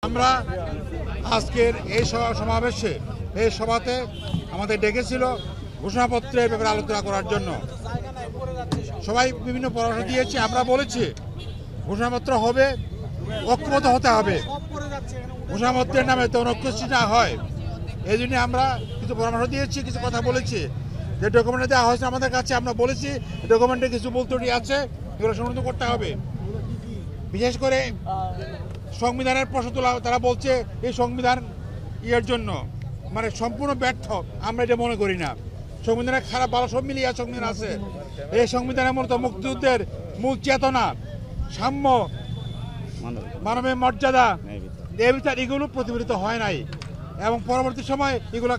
আমরা আজকের এই সমাবেশে এই সভাতে আমাদের ডেকেছিল ঘোষণাপত্রের ব্যাপারে আলোচনা করার জন্য। সবাই বিভিন্ন পরামর্শ দিয়েছে। আমরা বলেছি ঘোষণাপত্র হবে, ঐক্যবদ্ধ হতে হবে। ঘোষণাপত্রের নামে তো ঐক্য সৃষ্টি না হয়, এই জন্য আমরা কিছু পরামর্শ দিয়েছি, কিছু কথা বলেছি। যে ডকুমেন্ট দেওয়া হয়েছে আমাদের কাছে, আমরা বলেছি ডকুমেন্টে কিছু ভুল ত্রুটি আছে, এগুলো সংশোধন করতে হবে। বিশেষ করে সংবিধানের প্রশ্ন তোলা, তারা বলছে এই সংবিধান ইয়ের জন্য মানে সম্পূর্ণ ব্যর্থ। আমরা এটা মনে করি না। সংবিধানের খারাপ ভালো সব মিলিয়ে সংবিধান আছে। এই সংবিধানের মূলত মুক্তিযুদ্ধের মূল চেতনা, সাম্য, মানবের মর্যাদা, এই বিচার এগুলো প্রতিফলিত হয় নাই এবং পরবর্তী সময় এগুলো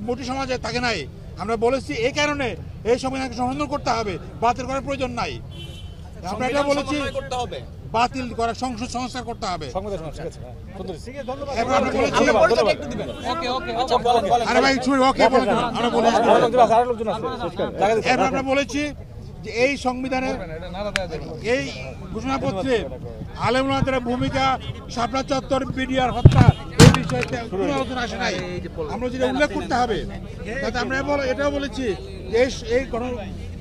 মোটি সমাজে থাকে নাই। আমরা বলেছি এই কারণে এই সংবিধানকে সংশোধন করতে হবে, বাতিল করার প্রয়োজন নাই। আমরা এটা বলেছি বাতিল করার সংস্কার করতে হবে। আমরা বলেছি যে এই সংবিধানের এই ঘোষণাপত্রে আলেমুলামাদের ভূমিকা, শাপলা চত্বর বিডিআর হত্যা এই বিষয়ে কোনো আলোচনা আসে নাই। আমরা যেটা উল্লেখ করতে হবে, তাতে আমরা এটাও বলেছি যে এই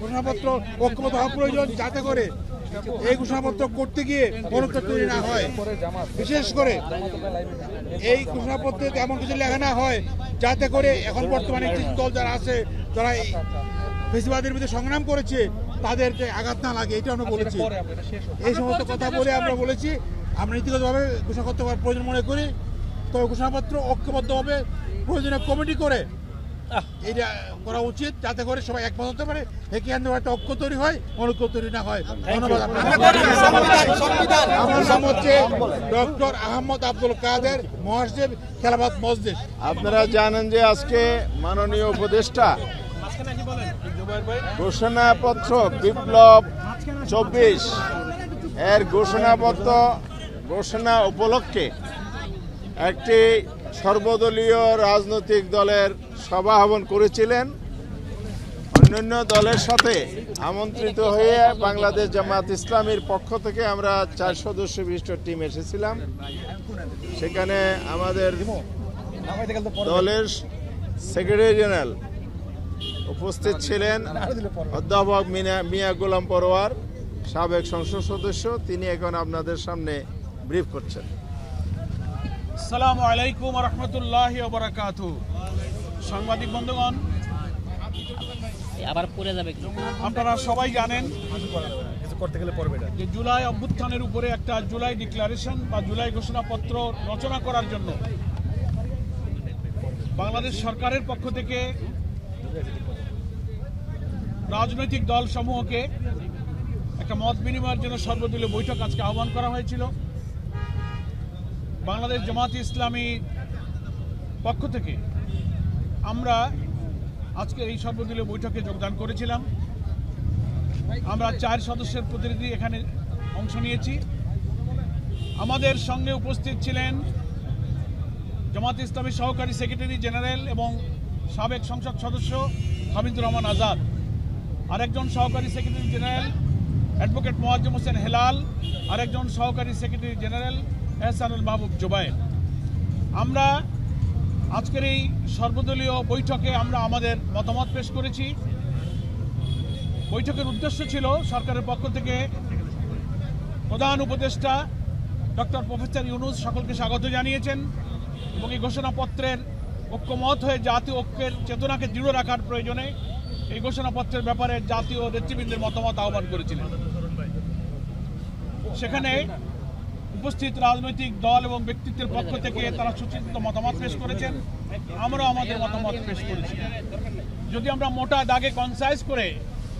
ঘোষণাপত্র ঐক্যবদ্ধ হওয়া প্রয়োজন, যাতে করে এই ঘোষণাপত্র করতে গিয়ে মনোত্ব তৈরি না হয়। বিশেষ করে এই ঘোষণাপত্রে এমন কিছু লেখা না হয় যাতে করে এখন বর্তমানে কিছু দল যারা আছে, যারা ফেসিবাদের বিরুদ্ধে সংগ্রাম করেছে, তাদেরকে আঘাত না লাগে, এটা আমরা বলেছি। এই সমস্ত কথা বলে আমরা বলেছি আমরা নীতিগতভাবে ঘোষণা করতে প্রয়োজন মনে করি। তবে ঘোষণাপত্র ঐক্যবদ্ধভাবে প্রয়োজনীয় কমিটি করে এটা করা উচিত, যাতে করে সবাই একমত হতে পারে, একে একটা ঐক্য তৈরি হয়, অনৈক্য তৈরি না হয়। ধন্যবাদ। আমার নাম হচ্ছে ডক্টর আহমদ আব্দুল কাদের, মহাসচিব খেলাফত মজলিস। আপনারা জানেন যে আজকে মাননীয় উপদেষ্টা ঘোষণাপত্র বিপ্লব 24 এর ঘোষণা উপলক্ষে একটি সর্বদলীয় রাজনৈতিক দলের সভা আহ্বান করেছিলেন। অন্যান্য দলের সাথে আমন্ত্রিত হয়ে বাংলাদেশ জামায়াত ইসলামীর পক্ষ থেকে আমরা 4 সদস্য বিশিষ্ট টিম এসেছিলাম। সেখানে আমাদের দলের সেক্রেটারি জেনারেল উপস্থিত ছিলেন, অধ্যাপক মিয়া গোলাম পরোয়ার, সাবেক সংসদ সদস্য। তিনি এখন আপনাদের সামনে ব্রিফ করছেন। আসসালামু আলাইকুম ওয়া রাহমাতুল্লাহি ওয়া বারাকাতুহু। সাংবাদিক বন্ধুগণ, আপনারা সবাই জানেন যে জুলাই অভ্যুত্থানের উপরে একটা জুলাই ডিক্লারেশন বা জুলাই ঘোষণাপত্র রচনা করার জন্য বাংলাদেশ সরকারের পক্ষ থেকে রাজনৈতিক দল সমূহকে একটা মত বিনিময়ের জন্য সর্বদলীয় বৈঠক আজকে আহ্বান করা হয়েছিল। বাংলাদেশ জামায়াত ইসলামী পক্ষ থেকে আমরা আজকে এই সর্বদলীয় বৈঠকে যোগদান করেছিলাম। আমরা 4 সদস্যের প্রতিনিধি এখানে অংশ নিয়েছি। আমাদের সঙ্গে উপস্থিত ছিলেন জামায়াত ইসলামীর সহকারী সেক্রেটারি জেনারেল এবং সাবেক সংসদ সদস্য হামিদুর রহমান আজাদ, আরেকজন সহকারী secretary general advocate Moazzem Hossain Helal, আরেকজন সহকারী সেক্রেটারি জেনারেল এহসানুল মাহবুব জুবায়ের। আমরা আজকের এই সর্বদলীয় বৈঠকে আমরা আমাদের মতামত পেশ করেছি। বৈঠকের উদ্দেশ্য ছিল সরকারের পক্ষ থেকে প্রধান উপদেষ্টা ডক্টর প্রফেসর ইউনূস সকলকে স্বাগত জানিয়েছেন এবং এই ঘোষণাপত্রের ঐক্যমত হয়ে জাতীয় ঐক্যের চেতনাকে দৃঢ় রাখার প্রয়োজনে এই ঘোষণাপত্রের ব্যাপারে জাতীয় নেতৃবৃন্দের মতামত আহ্বান করেছিলেন। সেখানে উপস্থিত রাজনৈতিক দল এবং ব্যক্তিত্বের পক্ষ থেকে তারা সুচিন্তিত মতামত পেশ করেছেন, আমরাও আমাদের মতামত পেশ করেছি। যদি আমরা মোটা দাগে কনসাইজ করে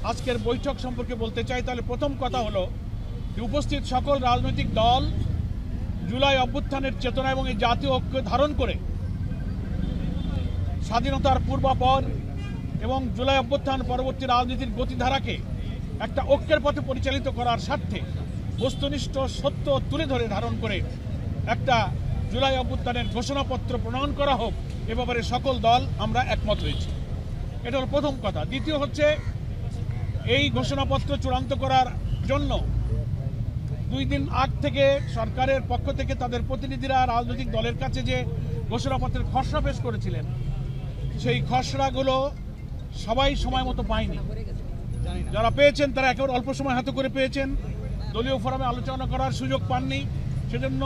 আজকের বৈঠক সম্পর্কে বলতে চাই, তাহলে প্রথম কথা হলো যে উপস্থিত সকল রাজনৈতিক দল জুলাই অভ্যুত্থানের চেতনা এবং এই জাতীয় ঐক্য ধারণ করে স্বাধীনতার পূর্বাপর এবং জুলাই অভ্যুত্থান পরবর্তী রাজনীতির গতিধারাকে একটা ঐক্যের পথে পরিচালিত করার স্বার্থে বস্তুনিষ্ঠ সত্য তুলে ধরে ধারণ করে একটা জুলাই অভ্যুত্থানের ঘোষণাপত্র প্রণয়ন করা হোক, এ ব্যাপারে সকল দল আমরা একমত হয়েছি। এটা হলো প্রথম কথা। দ্বিতীয় হচ্ছে এই ঘোষণাপত্র চূড়ান্ত করার জন্য 2 দিন আগ থেকে সরকারের পক্ষ থেকে তাদের প্রতিনিধিরা রাজনৈতিক দলের কাছে যে ঘোষণাপত্রের খসড়া পেশ করেছিলেন, সেই খসড়াগুলো সবাই সময় মতো পায়নি। যারা পেয়েছেন তারা একেবারে অল্প সময় হাতে করে পেয়েছেন, দলীয় ফোরামে আলোচনা করার সুযোগ পাননি। সেজন্য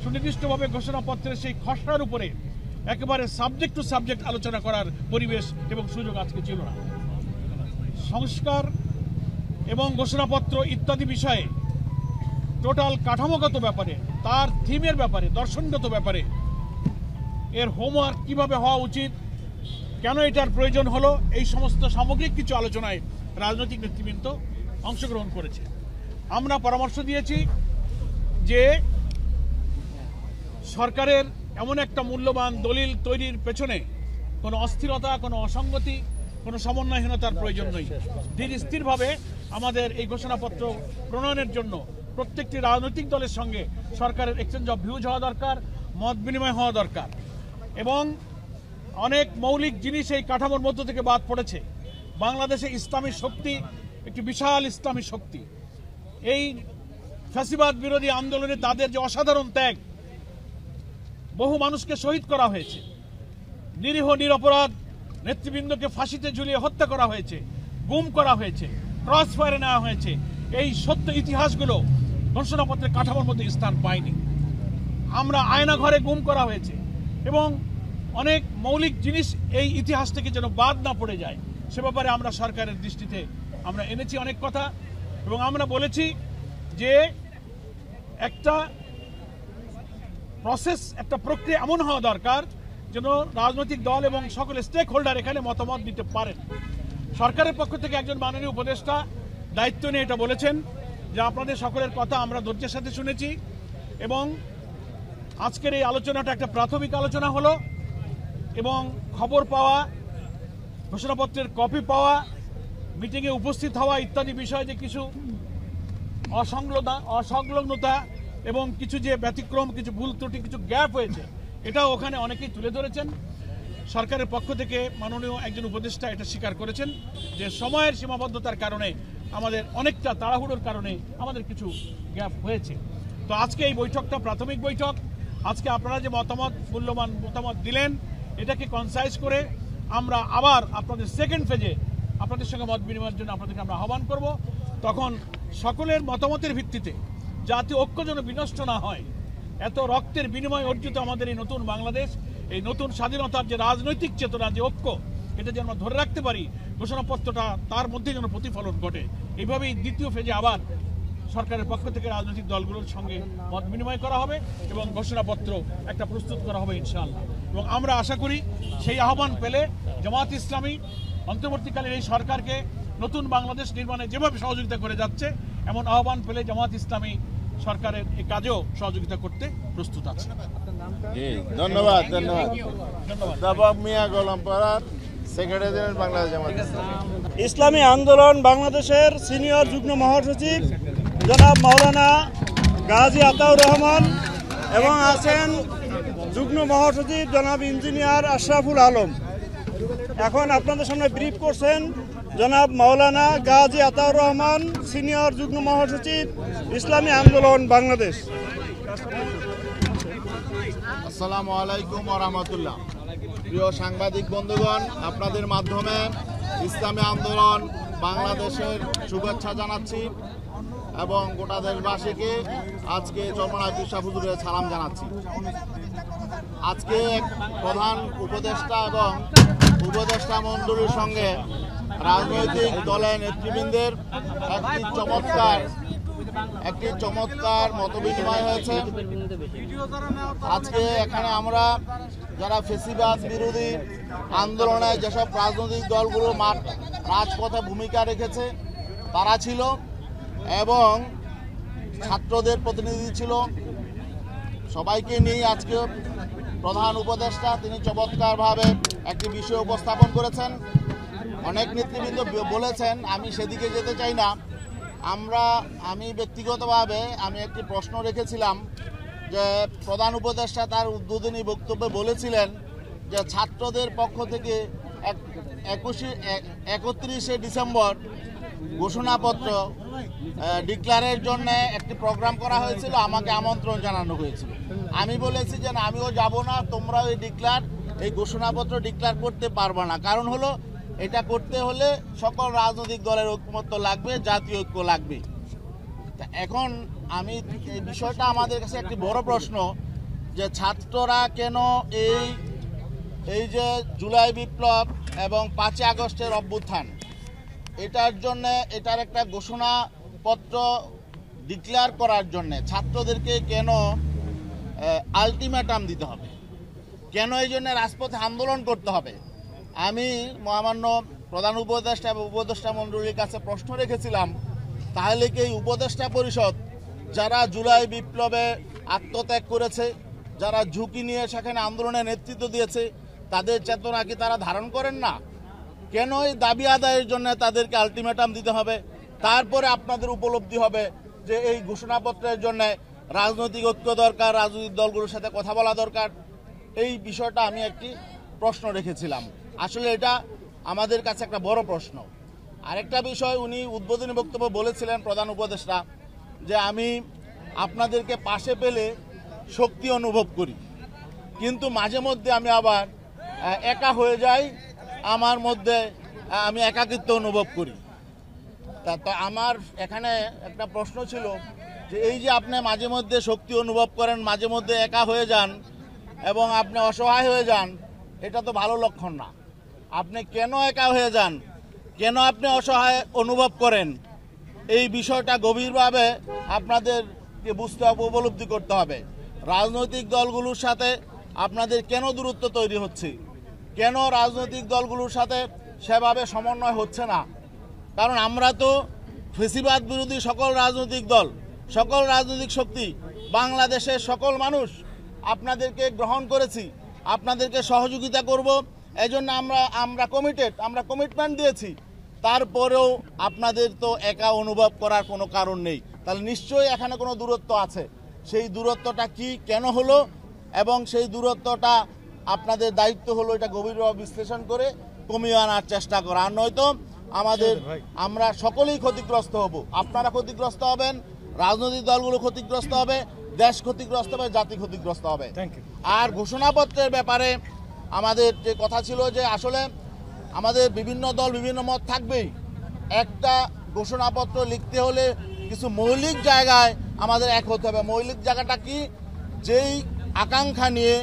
সুনির্দিষ্টভাবে ঘোষণাপত্রের সেই খসড়ার উপরে একেবারে সাবজেক্ট টু সাবজেক্ট আলোচনা করার পরিবেশ এবং সুযোগ আজকে ছিল না। সংস্কার এবং ঘোষণাপত্র ইত্যাদি বিষয়ে টোটাল কাঠামোগত ব্যাপারে, তার থিমের ব্যাপারে, দর্শনগত ব্যাপারে এর হোমওয়ার্ক কিভাবে হওয়া উচিত, কেন এটার প্রয়োজন হলো, এই সমস্ত সামগ্রিক কিছু আলোচনায় রাজনৈতিক নেতৃবৃন্দ অংশগ্রহণ করেছে। আমরা পরামর্শ দিয়েছি যে সরকারের এমন একটা মূল্যবান দলিল তৈরির পেছনে কোনো অস্থিরতা, কোনো অসঙ্গতি, কোনো সমন্বয়হীনতার প্রয়োজন নেই। ধীর স্থিরভাবে আমাদের এই ঘোষণাপত্র প্রণয়নের জন্য প্রত্যেকটি রাজনৈতিক দলের সঙ্গে সরকারের এক্সচেঞ্জ অফ ভিউজ হওয়া দরকার, মত বিনিময় হওয়া দরকার। এবং অনেক মৌলিক জিনিস এই কাঠামোর মধ্য থেকে বাদ পড়েছে। বাংলাদেশে ইসলামী শক্তি একটি বিশাল ইসলামী শক্তি। এই ফ্যাসিবাদ বিরোধী আন্দোলনে তাদের যে অসাধারণ ত্যাগ, বহু মানুষকে শহীদ করা হয়েছে, নিরীহ নিরপরাধ নেতৃবৃন্দকে ফাঁসিতে ঝুলিয়ে হত্যা করা হয়েছে, গুম করা হয়েছে, ক্রস ফায়ারে নেওয়া হয়েছে। এই সত্য ইতিহাসগুলো ঘোষণাপত্রের কাঠামোর মধ্যে স্থান পায়নি। আমরা আয়না ঘরে গুম করা হয়েছে এবং অনেক মৌলিক জিনিস এই ইতিহাস থেকে যেন বাদ না পড়ে যায়, সে ব্যাপারে আমরা সরকারের দৃষ্টিতে আমরা এনেছি অনেক কথা। এবং আমরা বলেছি যে একটা প্রসেস, একটা প্রক্রিয়া এমন হওয়া দরকার যেন রাজনৈতিক দল এবং সকল স্টেক হোল্ডার এখানে মতামত দিতে পারেন। সরকারের পক্ষ থেকে একজন মাননীয় উপদেষ্টা দায়িত্ব নিয়ে এটা বলেছেন যে আপনাদের সকলের কথা আমরা ধৈর্যের সাথে শুনেছি এবং আজকের এই আলোচনাটা একটা প্রাথমিক আলোচনা হলো এবং খবর পাওয়া, ঘোষণাপত্রের কপি পাওয়া, মিটিংয়ে উপস্থিত হওয়া ইত্যাদি বিষয়ে যে কিছু অসংলগ্নতা এবং কিছু যে ব্যতিক্রম, কিছু ভুল ত্রুটি, কিছু গ্যাপ হয়েছে, এটাও ওখানে অনেকেই তুলে ধরেছেন। সরকারের পক্ষ থেকে মাননীয় একজন উপদেষ্টা এটা স্বীকার করেছেন যে সময়ের সীমাবদ্ধতার কারণে, আমাদের অনেকটা তাড়াহুড়োর কারণে আমাদের কিছু গ্যাপ হয়েছে। তো আজকে এই বৈঠকটা প্রাথমিক বৈঠক। আজকে আপনারা যে মূল্যবান মতামত দিলেন, এটাকে কনসাইজ করে আমরা আবার আপনাদের সেকেন্ড ফেজে আপনাদের সঙ্গে মত বিনিময়ের জন্য আপনাদেরকে আমরা আহ্বান করব। তখন সকলের মতামতের ভিত্তিতে জাতীয় ঐক্য যেন বিনষ্ট না হয়, এত রক্তের বিনিময় অর্জিত আমাদের এই নতুন বাংলাদেশ, এই নতুন স্বাধীনতার যে রাজনৈতিক চেতনা, যে ঐক্য, এটা যেন আমরা ধরে রাখতে পারি, ঘোষণাপত্রটা তার মধ্যে যেন প্রতিফলন ঘটে। এইভাবেই দ্বিতীয় ফেজে আবার সরকারের পক্ষ থেকে রাজনৈতিক দলগুলোর সঙ্গে মত বিনিময় করা হবে এবং ঘোষণাপত্র একটা প্রস্তুত করা হবে ইনশাআল্লাহ। এবং আমরা আশা করি সেই আহ্বান পেলে জামাত ইসলামী অন্তর্বর্তীকালীন এই সরকারকে নতুন বাংলাদেশ নির্মাণে যেভাবে সহযোগিতা করে যাচ্ছে, এমন আহ্বান পেলে জামাত ইসলামী সরকারের এই কাজেও সহযোগিতা করতে প্রস্তুত আছে। ধন্যবাদ। ধন্যবাদ। মিয়া গোলামপাড়ার সেক্রেটারি জেনারেল বাংলাদেশ জামাত ইসলামী আন্দোলন বাংলাদেশের সিনিয়র যুগ্ম মহাসচিব জনাব মাওলানা গাজী আতাউর রহমান এবং আছেন যুগ্ম মহাসচিব জনাব ইঞ্জিনিয়ার আশরাফুল আলম। এখন আপনাদের সামনে ব্রিফ করছেন জনাব মাওলানা গাজী আতাউর রহমান, সিনিয়র যুগ্ম মহাসচিব ইসলামী আন্দোলন বাংলাদেশ। আসসালামু আলাইকুম ওয়া রাহমাতুল্লাহ। প্রিয় সাংবাদিক বন্ধুগণ, আপনাদের মাধ্যমে ইসলামী আন্দোলন বাংলাদেশের শুভেচ্ছা জানাচ্ছি এবং গোটা দেশবাসীকে আজকে চরমনায় পীর সাহেব হুজুরের সালাম জানাচ্ছি। আজকে প্রধান উপদেষ্টা এবং উপদেষ্টা মণ্ডলীর সঙ্গে রাজনৈতিক দলের নেতৃবৃন্দের একটি চমৎকার মতবিনিময় হয়েছে। আজকে এখানে আমরা যারা ফেসিবাদ বিরোধী আন্দোলনে যেসব রাজনৈতিক দলগুলো রাজপথে ভূমিকা রেখেছে তারা ছিল এবং ছাত্রদের প্রতিনিধি ছিল, সবাইকে নিয়ে আজকে প্রধান উপদেষ্টা তিনি চমৎকারভাবে একটি বিষয় উপস্থাপন করেছেন। অনেক নেতৃবৃন্দ বলেছেন, আমি সেদিকে যেতে চাই না। আমি ব্যক্তিগতভাবে একটি প্রশ্ন রেখেছিলাম যে প্রধান উপদেষ্টা তার উদ্বোধনী বক্তব্যে বলেছিলেন যে ছাত্রদের পক্ষ থেকে 31শে ডিসেম্বর ঘোষণাপত্র ডিক্লারের জন্য একটি প্রোগ্রাম করা হয়েছিল, আমাকে আমন্ত্রণ জানানো হয়েছিল। আমি বলেছি যে না, আমিও যাব না, তোমরা এই ঘোষণাপত্র ডিক্লার করতে পারবে না। কারণ হলো এটা করতে হলে সকল রাজনৈতিক দলের ঐক্যমত্য লাগবে, জাতীয় ঐক্য লাগবে। এখন আমি এই বিষয়টা আমাদের কাছে একটি বড় প্রশ্ন যে ছাত্ররা কেন এই যে জুলাই বিপ্লব এবং 5 আগস্টের অভ্যুত্থান এটার একটা ঘোষণাপত্র ডিক্লেয়ার করার জন্য ছাত্রদেরকে কেন আলটিমেটাম দিতে হবে, কেন এই জন্য রাজপথে আন্দোলন করতে হবে। আমি মহামান্য প্রধান উপদেষ্টা এবং উপদেষ্টা মণ্ডলীর কাছে প্রশ্ন রেখেছিলাম, তাহলে কি এই উপদেষ্টা পরিষদ যারা জুলাই বিপ্লবে আত্মত্যাগ করেছে, যারা ঝুঁকি নিয়ে সেখানে আন্দোলনে নেতৃত্ব দিয়েছে, তাদের চেতনা কি তারা ধারণ করেন না? কেন এই দাবি আদায়ের জন্য তাদেরকে আলটিমেটাম দিতে হবে? তারপরে আপনাদের উপলব্ধি হবে যে এই ঘোষণাপত্রের জন্য রাজনৈতিক ঐক্য দরকার, রাজনৈতিক দলগুলোর সাথে কথা বলা দরকার। এই বিষয়টা আমি একটি প্রশ্ন রেখেছিলাম। আসলে এটা আমাদের কাছে একটা বড় প্রশ্ন। আরেকটা বিষয়, উনি উদ্বোধনী বক্তব্য বলেছিলেন প্রধান উপদেষ্টা যে আমি আপনাদেরকে পাশে পেলে শক্তি অনুভব করি, কিন্তু মাঝে মধ্যে আমি আবার একা হয়ে যাই, আমার মধ্যে আমি একাকিত্ব অনুভব করি। তো আমার এখানে একটা প্রশ্ন ছিল যে এই যে আপনি মাঝে মধ্যে শক্তি অনুভব করেন, মাঝে মধ্যে একা হয়ে যান এবং আপনি অসহায় হয়ে যান, এটা তো ভালো লক্ষণ না। আপনি কেন একা হয়ে যান, কেন আপনি অসহায় অনুভব করেন, এই বিষয়টা গভীরভাবে আপনাদেরকে বুঝতে হবে, উপলব্ধি করতে হবে। রাজনৈতিক দলগুলোর সাথে আপনাদের কেন দূরত্ব তৈরি হচ্ছে, কেন রাজনৈতিক দলগুলোর সাথে সেভাবে সমন্বয় হচ্ছে না? কারণ আমরা তো ফেসিবাদ বিরোধী সকল রাজনৈতিক দল, সকল রাজনৈতিক শক্তি, বাংলাদেশের সকল মানুষ আপনাদেরকে গ্রহণ করেছি, আপনাদেরকে সহযোগিতা করব, এজন্য আমরা কমিটমেন্ট দিয়েছি। তারপরেও আপনাদের তো একা অনুভব করার কোনো কারণ নেই। তাহলে নিশ্চয়ই এখানে কোনো দূরত্ব আছে। সেই দূরত্বটা কি, কেন হলো, এবং সেই দূরত্বটা আপনাদের দায়িত্ব হলো এটা গভীরভাবে বিশ্লেষণ করে কমিয়ে আনার চেষ্টা করা। আর নয়তো আমরা সকলেই ক্ষতিগ্রস্ত হব। আপনারা ক্ষতিগ্রস্ত হবেন, রাজনৈতিক দলগুলো ক্ষতিগ্রস্ত হবে, দেশ ক্ষতিগ্রস্ত হবে, জাতি ক্ষতিগ্রস্ত হবে। আর ঘোষণাপত্রের ব্যাপারে আমাদের যে কথা ছিল যে আসলে আমাদের বিভিন্ন দল বিভিন্ন মত থাকবেই। একটা ঘোষণাপত্র লিখতে হলে কিছু মৌলিক জায়গায় আমাদের এক হতে হবে। মৌলিক জায়গাটা কি? যেই আকাঙ্ক্ষা নিয়ে,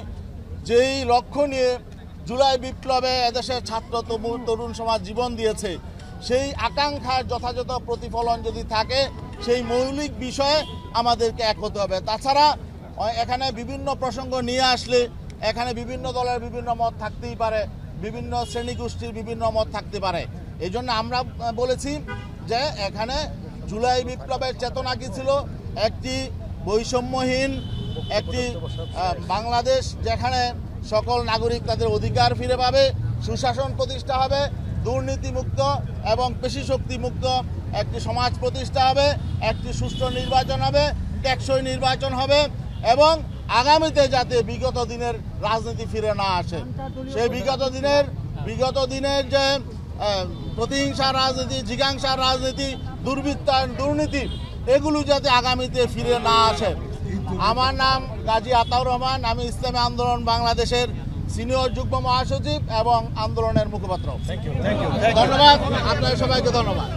যেই লক্ষ্য নিয়ে জুলাই বিপ্লবে এদেশের ছাত্র তরুণ সমাজ জীবন দিয়েছে, সেই আকাঙ্ক্ষার যথাযথ প্রতিফলন যদি থাকে, সেই মৌলিক বিষয়ে আমাদেরকে এক হতে হবে। তাছাড়া এখানে বিভিন্ন প্রসঙ্গ নিয়ে আসলে এখানে বিভিন্ন দলের বিভিন্ন মত থাকতেই পারে, বিভিন্ন শ্রেণী গোষ্ঠীর বিভিন্ন মত থাকতে পারে। এই জন্য আমরা বলেছি যে এখানে জুলাই বিপ্লবের চেতনা কি ছিল? একটি বৈষম্যহীন একটি বাংলাদেশ, যেখানে সকল নাগরিক তাদের অধিকার ফিরে পাবে, সুশাসন প্রতিষ্ঠা হবে, দুর্নীতিমুক্ত এবং পেশি শক্তিমুক্ত একটি সমাজ প্রতিষ্ঠা হবে, একটি সুষ্ঠু নির্বাচন হবে, টেকসই নির্বাচন হবে, এবং আগামীতে যাতে বিগত দিনের রাজনীতি ফিরে না আসে, সেই বিগত দিনের যে প্রতিহিংসার রাজনীতি, জিজ্ঞাসার রাজনীতি, দুর্বৃত্তায়ন, দুর্নীতি, এগুলো যাতে আগামীতে ফিরে না আসে। আমার নাম গাজী আতাউর রহমান, আমি ইসলামী আন্দোলন বাংলাদেশের সিনিয়র যুগ্ম মহাসচিব এবং আন্দোলনের মুখপাত্র। ধন্যবাদ, আপনাদের সবাইকে ধন্যবাদ।